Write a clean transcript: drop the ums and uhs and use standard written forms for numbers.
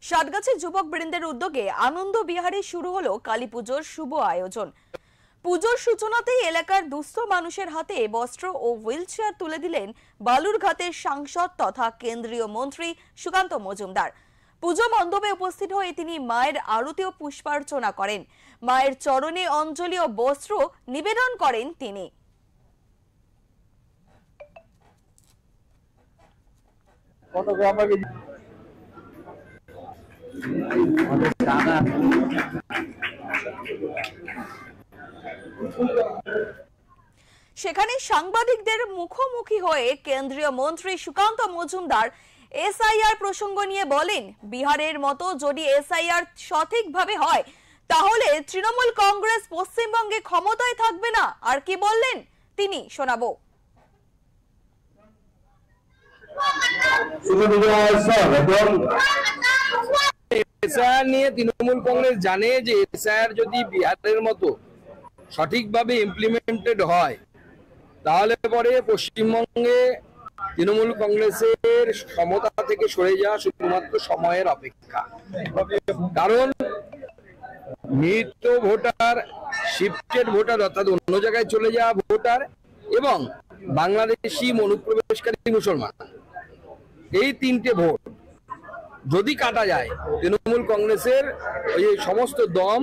সাতগাছি যুবক বৃন্দের উদ্যোগে আনন্দ বিহারে শুরু হলো কালী পুজোর শুভ আয়োজন। পুজোর সূচনাতেই এলাকার দুস্থ মানুষের হাতে বস্ত্র ও হুইলচেয়ার তুলে দিলেন বালুরঘাটের সাংসদ তথা কেন্দ্রীয় মন্ত্রী সুকান্ত মজুমদার। পুজো মণ্ডপে উপস্থিত হয়ে তিনি মায়ের আরতি ও পুষ্পার্চনা করেন। মায়ের চরণে অঞ্জলি ও বস্ত্র নিবেদন করেন তিনি। সেখানে সাংবাদিকদের মুখোমুখি হয়ে কেন্দ্রীয় মন্ত্রী সুকান্ত মজুমদার এসআইআর প্রসঙ্গ নিয়ে বলেন, বিহারের মতো যদি এসআইআর সঠিকভাবে হয় তাহলে তৃণমূল কংগ্রেস পশ্চিমবঙ্গে ক্ষমতায় থাকবে না। আর কি বললেন তিনি শোনাবো। এসআইআর নিয়ে তৃণমূল কংগ্রেস জানে যে এসআইআর যদি বিহারের মতো সঠিকভাবে ইমপ্লিমেন্টেড হয় তাহলে পরে পশ্চিমবঙ্গে তৃণমূল কংগ্রেসের ক্ষমতা থেকে সরে যাওয়া শুধুমাত্র সময়ের অপেক্ষা। কারণ মৃত ভোটার, শিফটেড ভোটার অর্থাৎ অন্য জায়গায় চলে যাওয়া ভোটার এবং বাংলাদেশি অনুপ্রবেশকারী মুসলমান, এই তিনটে ভোট যদি কাটা যায় তৃণমূল কংগ্রেসের ওই সমস্ত দম